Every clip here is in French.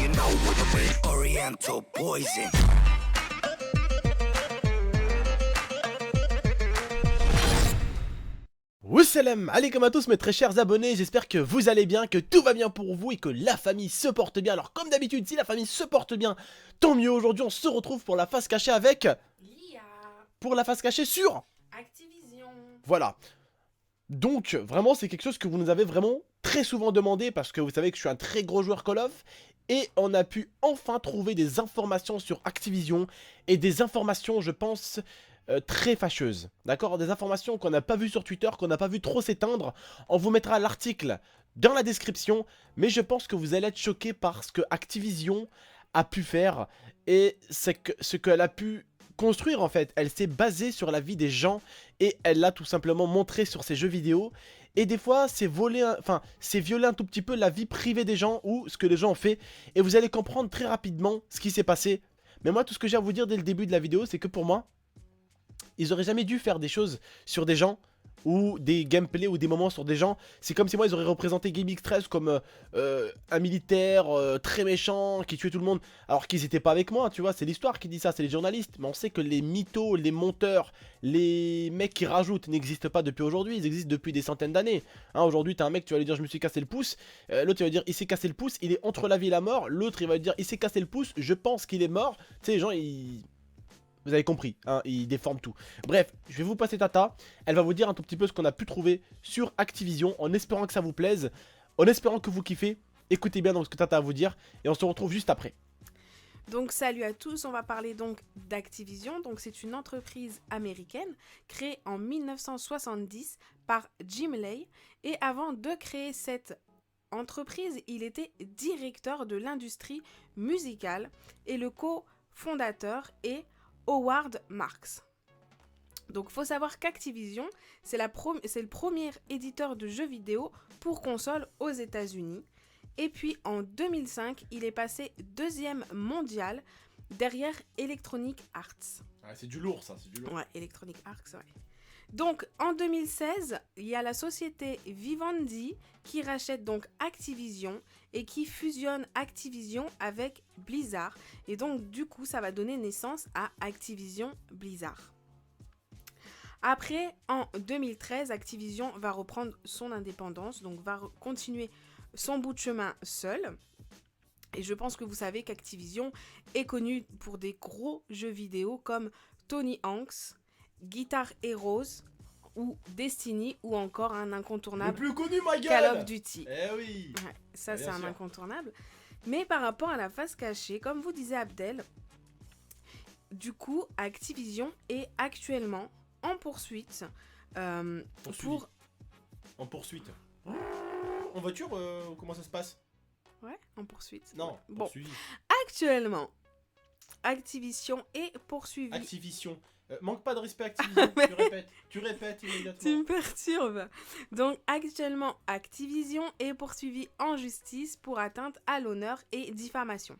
you know what I mean. Oriental poison. Wassalam alaikum à tous mes très chers abonnés, j'espère que vous allez bien, que tout va bien pour vous et que la famille se porte bien. Alors comme d'habitude, si la famille se porte bien, tant mieux. Aujourd'hui on se retrouve pour la face cachée avec... Lia. Pour la face cachée sur... Activision. Voilà. Donc vraiment c'est quelque chose que vous nous avez vraiment très souvent demandé, parce que vous savez que je suis un très gros joueur Call of. Et on a pu enfin trouver des informations sur Activision, et des informations je pense... très fâcheuse, d'accord, des informations qu'on n'a pas vues sur Twitter, qu'on n'a pas vu trop s'éteindre. On vous mettra l'article dans la description, mais je pense que vous allez être choqués par ce que Activision a pu faire, et c'est que ce qu'elle a pu construire en fait. Elle s'est basée sur la vie des gens, et elle l'a tout simplement montré sur ses jeux vidéo. Et des fois, c'est violer un tout petit peu la vie privée des gens, ou ce que les gens ont fait, et vous allez comprendre très rapidement ce qui s'est passé. Mais moi, tout ce que j'ai à vous dire dès le début de la vidéo, c'est que pour moi, ils auraient jamais dû faire des choses sur des gens, ou des gameplays ou des moments sur des gens. C'est comme si moi ils auraient représenté GameX13 comme un militaire très méchant qui tuait tout le monde, alors qu'ils étaient pas avec moi, tu vois. C'est l'histoire qui dit ça, c'est les journalistes. Mais on sait que les mythos, les monteurs, les mecs qui rajoutent n'existent pas depuis aujourd'hui. Ils existent depuis des centaines d'années, hein. Aujourd'hui t'as un mec, tu vas lui dire je me suis cassé le pouce, l'autre il va dire il s'est cassé le pouce, il est entre la vie et la mort. L'autre il va lui dire il s'est cassé le pouce, je pense qu'il est mort. Tu sais, les gens ils... Vous avez compris, hein, ils déforment tout. Bref, je vais vous passer Tata. Elle va vous dire un tout petit peu ce qu'on a pu trouver sur Activision, en espérant que ça vous plaise, en espérant que vous kiffez. Écoutez bien donc ce que Tata a à vous dire, et on se retrouve juste après. Donc salut à tous, on va parler donc d'Activision. Donc c'est une entreprise américaine créée en 1970 par Jim Lay. Et avant de créer cette entreprise, il était directeur de l'industrie musicale, et le cofondateur est Howard Marks. Donc faut savoir qu'Activision, c'est le premier éditeur de jeux vidéo pour console aux États-Unis. Et puis en 2005, il est passé deuxième mondial derrière Electronic Arts. Ah, c'est du lourd ça, c'est du lourd. Ouais, Electronic Arts, ouais. Donc en 2016, il y a la société Vivendi qui rachète donc Activision et qui fusionne Activision avec Blizzard. Et donc du coup, ça va donner naissance à Activision Blizzard. Après, en 2013, Activision va reprendre son indépendance, donc va continuer son bout de chemin seul. Et je pense que vous savez qu'Activision est connu pour des gros jeux vidéo comme Tony Hawk's, Guitar Heroes ou Destiny, ou encore un incontournable le plus connu, ma gueule, Call of Duty. Eh oui. Ouais, ça Bien c'est un sûr. incontournable. Mais par rapport à la face cachée, comme vous disait Abdel, du coup Activision est actuellement en poursuite pour... En poursuite. En voiture, comment ça se passe? Ouais, en poursuite. Non, Bon, poursuivi. actuellement, Activision est poursuivie... Activision. Manque pas de respect Activision, tu répètes immédiatement. Tu me perturbes. Donc actuellement, Activision est poursuivie en justice pour atteinte à l'honneur et diffamation.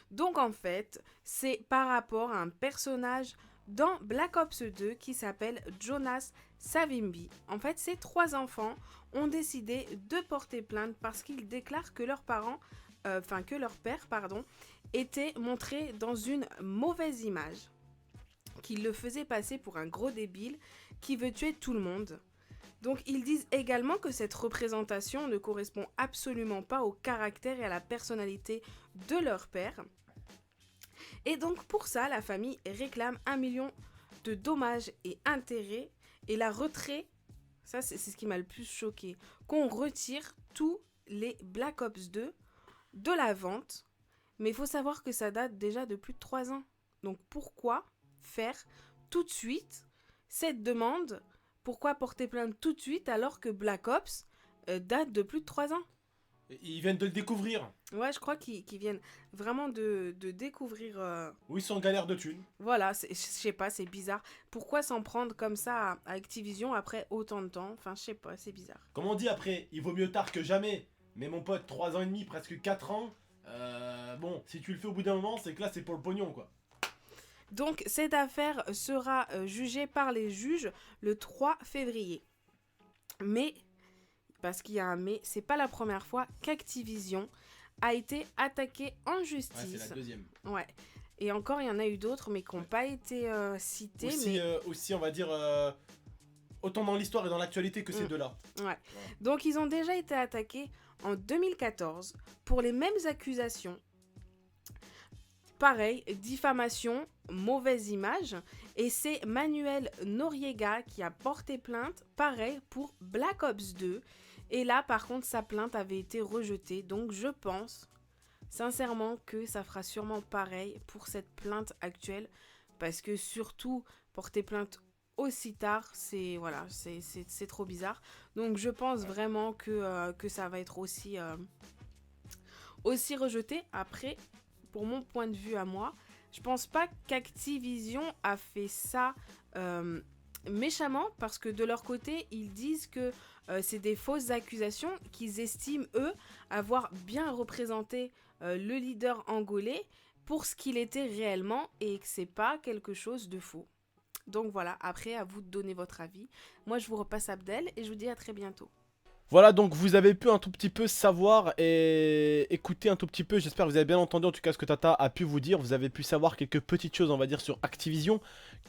Donc en fait, c'est par rapport à un personnage dans Black Ops 2 qui s'appelle Jonas Savimbi. En fait, ces trois enfants ont décidé de porter plainte parce qu'ils déclarent que leurs parents, que leur père, était montré dans une mauvaise image, qu'il le faisait passer pour un gros débile qui veut tuer tout le monde. Donc ils disent également que cette représentation ne correspond absolument pas au caractère et à la personnalité de leur père. Et donc pour ça, la famille réclame 1 million de dommages et intérêts et la retrait, ça c'est ce qui m'a le plus choqué, qu'on retire tous les Black Ops 2 de la vente. Mais il faut savoir que ça date déjà de plus de 3 ans. Donc pourquoi faire tout de suite cette demande? Pourquoi porter plainte tout de suite alors que Black Ops date de plus de 3 ans? Ils viennent de le découvrir. Ouais, je crois qu'ils viennent vraiment de découvrir... Oui, ils sont en galère de thunes. Voilà, je sais pas, c'est bizarre. Pourquoi s'en prendre comme ça à Activision après autant de temps? Enfin, je sais pas, c'est bizarre. Comme on dit après, il vaut mieux tard que jamais. Mais mon pote, 3 ans et demi, presque 4 ans. Bon, si tu le fais au bout d'un moment, c'est que là, c'est pour le pognon, quoi. Donc, cette affaire sera jugée par les juges le 3 février. Mais, parce qu'il y a un mais, c'est pas la première fois qu'Activision a été attaqué en justice. deuxième. Ouais. Et encore, il y en a eu d'autres, mais qui n'ont pas été cités. Aussi, on va dire, autant dans l'histoire et dans l'actualité que ces deux-là. Ouais. Voilà. Donc, ils ont déjà été attaqués en 2014 pour les mêmes accusations. Pareil, diffamation, mauvaise image. Et c'est Manuel Noriega qui a porté plainte, pareil, pour Black Ops 2. Et là, par contre, sa plainte avait été rejetée. Donc, je pense sincèrement que ça fera sûrement pareil pour cette plainte actuelle. Parce que surtout, porter plainte aussi tard, c'est voilà, c'est trop bizarre. Donc, je pense vraiment que ça va être aussi rejeté. Après, pour mon point de vue à moi, je pense pas qu'Activision a fait ça méchamment, parce que de leur côté, ils disent que c'est des fausses accusations, qu'ils estiment, eux, avoir bien représenté le leader angolais pour ce qu'il était réellement, et que c'est pas quelque chose de faux. Donc voilà, après, à vous de donner votre avis. Moi, je vous repasse Abdel, et je vous dis à très bientôt. Voilà, donc vous avez pu un tout petit peu savoir et écouter un tout petit peu, j'espère que vous avez bien entendu en tout cas ce que Tata a pu vous dire. Vous avez pu savoir quelques petites choses, on va dire, sur Activision,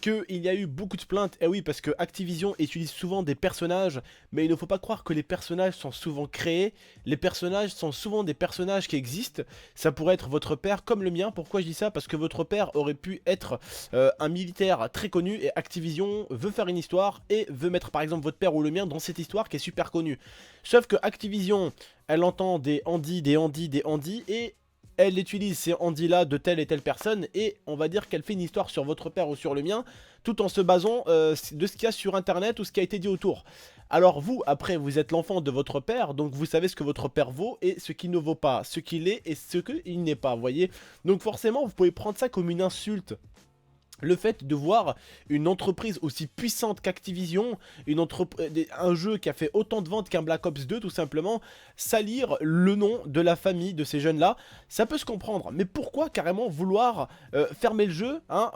qu'il y a eu beaucoup de plaintes. Et oui, parce que Activision utilise souvent des personnages, mais il ne faut pas croire que les personnages sont souvent créés. Les personnages sont souvent des personnages qui existent. Ça pourrait être votre père comme le mien. Pourquoi je dis ça? Parce que votre père aurait pu être un militaire très connu, et Activision veut faire une histoire et veut mettre par exemple votre père ou le mien dans cette histoire qui est super connue. Sauf que Activision, elle entend des Andy, et elle utilise ces Andy là de telle et telle personne, et on va dire qu'elle fait une histoire sur votre père ou sur le mien, tout en se basant de ce qu'il y a sur internet ou ce qui a été dit autour. Alors vous, après, vous êtes l'enfant de votre père, donc vous savez ce que votre père vaut et ce qu'il ne vaut pas, ce qu'il est et ce qu'il n'est pas, vous voyez. Donc forcément, vous pouvez prendre ça comme une insulte. Le fait de voir une entreprise aussi puissante qu'Activision, un jeu qui a fait autant de ventes qu'un Black Ops 2 tout simplement, salir le nom de la famille de ces jeunes-là, ça peut se comprendre. Mais pourquoi carrément vouloir fermer le jeu, hein,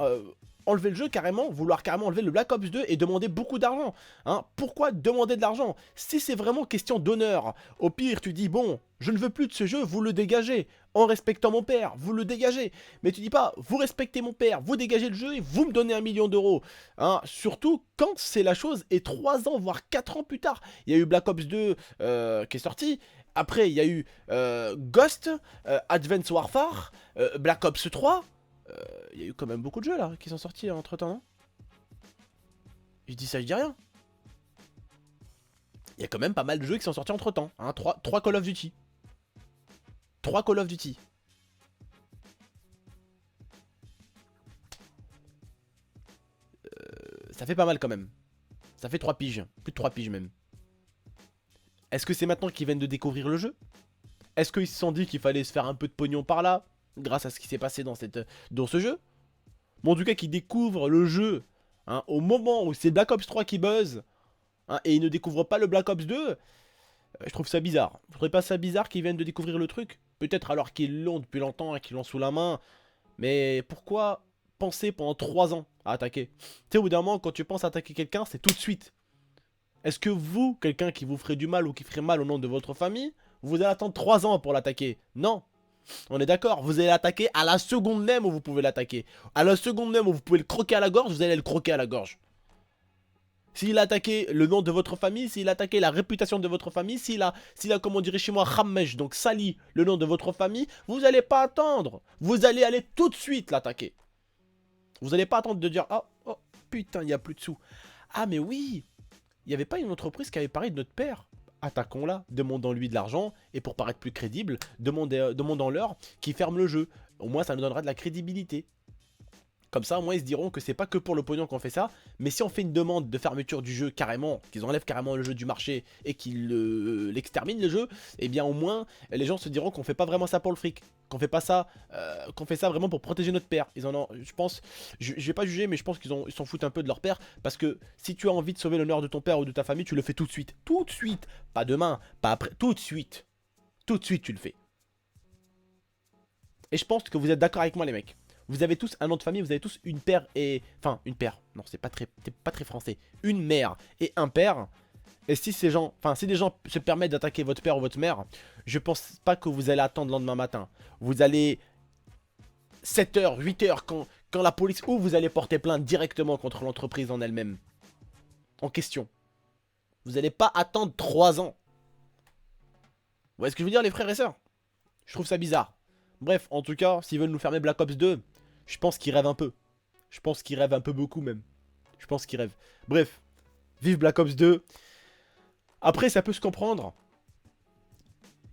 enlever le jeu carrément, vouloir carrément enlever le Black Ops 2 et demander beaucoup d'argent, hein? Pourquoi demander de l'argent? Si c'est vraiment question d'honneur, au pire tu dis bon, je ne veux plus de ce jeu, vous le dégagez. En respectant mon père, vous le dégagez. Mais tu dis pas, vous respectez mon père, vous dégagez le jeu et vous me donnez 1 million d'euros. Hein, surtout quand c'est la chose et 3 ans, voire 4 ans plus tard. Il y a eu Black Ops 2 qui est sorti. Après, il y a eu Ghost, Advanced Warfare, Black Ops 3. Il y a eu quand même beaucoup de jeux là qui sont sortis entre temps, non? Je dis ça, je dis rien. Il y a quand même pas mal de jeux qui sont sortis entre temps. Hein, 3 Call of Duty. 3 Call of Duty. Ça fait pas mal quand même. Ça fait 3 piges. Plus de 3 piges même. Est-ce que c'est maintenant qu'ils viennent de découvrir le jeu? Est-ce qu'ils se sont dit qu'il fallait se faire un peu de pognon par là, grâce à ce qui s'est passé dans ce jeu? Bon, en tout cas, qu'ils découvrent le jeu, hein, au moment où c'est Black Ops 3 qui buzz, hein, et ils ne découvrent pas le Black Ops 2, je trouve ça bizarre. Je trouve pas ça bizarre qu'ils viennent de découvrir le truc? Peut-être alors qu'ils l'ont depuis longtemps et qu'ils l'ont sous la main. Mais pourquoi penser pendant 3 ans à attaquer? Tu sais, au bout d'un moment, quand tu penses attaquer quelqu'un, c'est tout de suite. Est-ce que vous, quelqu'un qui vous ferait du mal ou qui ferait mal au nom de votre famille, vous allez attendre 3 ans pour l'attaquer? Non. On est d'accord, vous allez l'attaquer à la seconde même où vous pouvez l'attaquer. À la seconde même où vous pouvez le croquer à la gorge, vous allez le croquer à la gorge. S'il a attaqué le nom de votre famille, s'il a attaqué la réputation de votre famille, s'il a, comme on dirait chez moi, khammesh, donc sali le nom de votre famille, vous n'allez pas attendre. Vous allez aller tout de suite l'attaquer. Vous n'allez pas attendre de dire, ah, oh, putain, il n'y a plus de sous. Ah, mais oui, il n'y avait pas une entreprise qui avait parlé de notre père. Attaquons-la, demandons-lui de l'argent, et pour paraître plus crédible, demandons-leur qu'il ferme le jeu. Au moins, ça nous donnera de la crédibilité. Comme ça, au moins, ils se diront que c'est pas que pour le pognon qu'on fait ça, mais si on fait une demande de fermeture du jeu carrément, qu'ils enlèvent carrément le jeu du marché et qu'ils l'exterminent le jeu, eh bien au moins, les gens se diront qu'on fait pas vraiment ça pour le fric, qu'on fait pas ça, qu'on fait ça vraiment pour protéger notre père. Ils en ont, je pense, je vais pas juger, mais je pense qu'ils s'en foutent un peu de leur père, parce que si tu as envie de sauver l'honneur de ton père ou de ta famille, tu le fais tout de suite, pas demain, pas après, tout de suite tu le fais. Et je pense que vous êtes d'accord avec moi les mecs. Vous avez tous un nom de famille, vous avez tous une père et... Enfin, une père. Non, c'est pas très français. Une mère et un père. Et si ces gens, enfin si des gens se permettent d'attaquer votre père ou votre mère, je pense pas que vous allez attendre le lendemain matin. Vous allez 7h, 8h quand la police, ou vous allez porter plainte directement contre l'entreprise en elle-même. En question. Vous n'allez pas attendre 3 ans. Vous voyez ce que je veux dire les frères et sœurs? Je trouve ça bizarre. Bref, en tout cas, s'ils veulent nous fermer Black Ops 2, je pense qu'ils rêvent un peu. Je pense qu'ils rêvent un peu beaucoup même. Je pense qu'ils rêvent. Bref, vive Black Ops 2. Après, ça peut se comprendre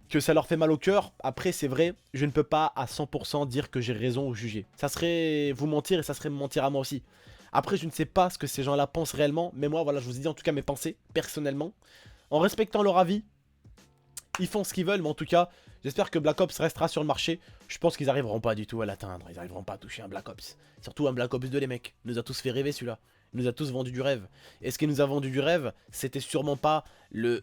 que ça leur fait mal au cœur. Après, c'est vrai, je ne peux pas à 100% dire que j'ai raison ou juger. Ça serait vous mentir et ça serait me mentir à moi aussi. Après, je ne sais pas ce que ces gens-là pensent réellement. Mais moi, voilà, je vous ai dit en tout cas mes pensées, personnellement. En respectant leur avis, ils font ce qu'ils veulent. Mais en tout cas, j'espère que Black Ops restera sur le marché. Je pense qu'ils n'arriveront pas du tout à l'atteindre. Ils n'arriveront pas à toucher un Black Ops. Surtout un Black Ops 2, les mecs. Il nous a tous fait rêver celui-là. Il nous a tous vendu du rêve. Et ce qui nous a vendu du rêve, c'était sûrement pas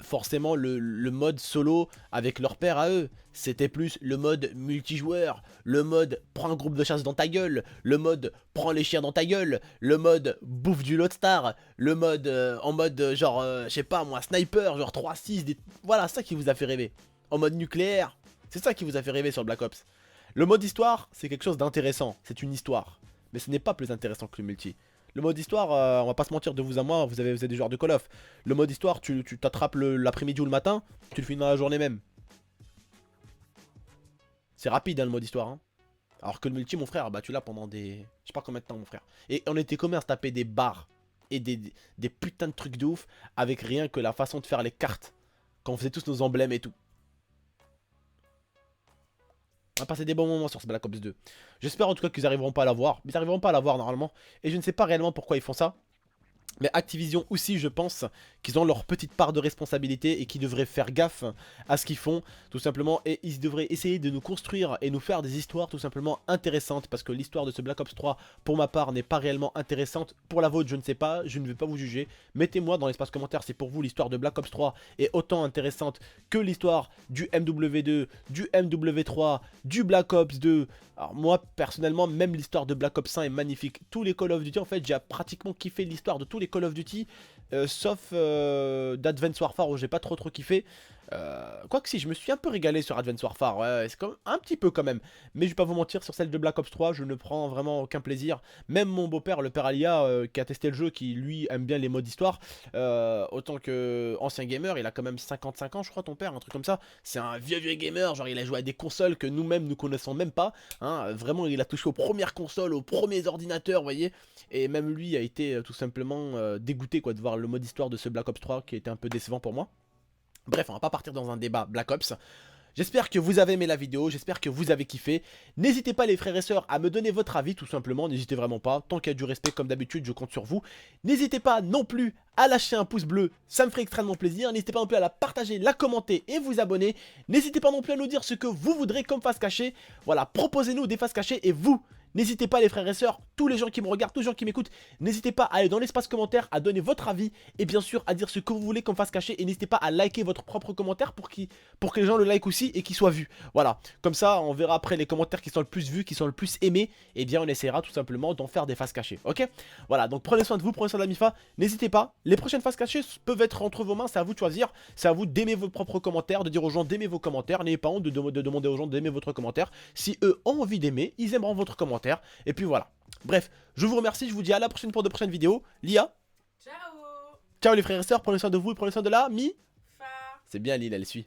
forcément le mode solo avec leur père à eux. C'était plus le mode multijoueur, le mode prends un groupe de chasse dans ta gueule, le mode prends les chiens dans ta gueule, le mode bouffe du Loadstar, le mode en mode genre, je sais pas moi, sniper, genre 3-6, voilà, ça qui vous a fait rêver. En mode nucléaire, c'est ça qui vous a fait rêver sur Black Ops. Le mode histoire, c'est quelque chose d'intéressant, c'est une histoire. Mais ce n'est pas plus intéressant que le multi. Le mode histoire, on va pas se mentir de vous à moi, vous êtes des joueurs de Call of. Le mode histoire, tu t'attrapes l'après-midi ou le matin, tu le finis dans la journée même. C'est rapide hein, le mode histoire. Hein. Alors que le multi, mon frère, bah tu l'as pendant des... Je sais pas combien de temps mon frère. Et on était combien à se taper des barres et des putains de trucs de ouf avec rien que la façon de faire les cartes. Quand on faisait tous nos emblèmes et tout. On va passer des bons moments sur ce Black Ops 2. J'espère en tout cas qu'ils n'arriveront pas à l'avoir. Mais ils n'arriveront pas à l'avoir normalement. Et je ne sais pas réellement pourquoi ils font ça. Mais Activision aussi, je pense qu'ils ont leur petite part de responsabilité et qu'ils devraient faire gaffe à ce qu'ils font, tout simplement. Et ils devraient essayer de nous construire et nous faire des histoires tout simplement intéressantes. Parce que l'histoire de ce Black Ops 3, pour ma part, n'est pas réellement intéressante. Pour la vôtre, je ne sais pas, je ne vais pas vous juger. Mettez-moi dans l'espace commentaire si pour vous l'histoire de Black Ops 3 est autant intéressante que l'histoire du MW2, du MW3, du Black Ops 2. Alors moi, personnellement, même l'histoire de Black Ops 1 est magnifique. Tous les Call of Duty, en fait, j'ai pratiquement kiffé l'histoire de tous les Call of Duty, sauf d'Advanced Warfare où j'ai pas trop kiffé. Quoique si, je me suis un peu régalé sur Advanced Warfare, ouais, c'est un petit peu quand même. Mais je vais pas vous mentir, sur celle de Black Ops 3, je ne prends vraiment aucun plaisir. Même mon beau-père, le père Alia, qui a testé le jeu, qui lui aime bien les modes histoire, autant que ancien gamer, il a quand même 55 ans je crois ton père, un truc comme ça. C'est un vieux gamer, genre il a joué à des consoles que nous-mêmes nous connaissons même pas. Hein, vraiment il a touché aux premières consoles, aux premiers ordinateurs, vous voyez. Et même lui a été tout simplement dégoûté quoi, de voir le mode histoire de ce Black Ops 3 qui était un peu décevant pour moi. Bref, on va pas partir dans un débat Black Ops. J'espère que vous avez aimé la vidéo, j'espère que vous avez kiffé. N'hésitez pas les frères et sœurs à me donner votre avis tout simplement, n'hésitez vraiment pas. Tant qu'il y a du respect comme d'habitude, je compte sur vous. N'hésitez pas non plus à lâcher un pouce bleu, ça me ferait extrêmement plaisir. N'hésitez pas non plus à la partager, la commenter et vous abonner. N'hésitez pas non plus à nous dire ce que vous voudrez comme face cachée. Voilà, proposez-nous des faces cachées et vous... N'hésitez pas les frères et sœurs, tous les gens qui me regardent, tous les gens qui m'écoutent, n'hésitez pas à aller dans l'espace commentaire, à donner votre avis et bien sûr à dire ce que vous voulez comme face cachée et n'hésitez pas à liker votre propre commentaire pour que les gens le like aussi et qu'il soit vu. Voilà, comme ça on verra après les commentaires qui sont le plus vus, qui sont le plus aimés et bien on essaiera tout simplement d'en faire des faces cachées, ok? Voilà, donc prenez soin de vous, prenez soin de la MIFA, n'hésitez pas, les prochaines faces cachées peuvent être entre vos mains, c'est à vous de choisir, c'est à vous d'aimer vos propres commentaires, de dire aux gens d'aimer vos commentaires, n'ayez pas honte de demander aux gens d'aimer votre commentaire, si eux ont envie d'aimer, ils aimeront votre commentaire. Et puis voilà. Bref, je vous remercie, je vous dis à la prochaine pour de prochaines vidéos. Lia. Ciao. Ciao les frères et sœurs, prenez soin de vous et prenez soin de la Fa. C'est bien Lille, elle suit.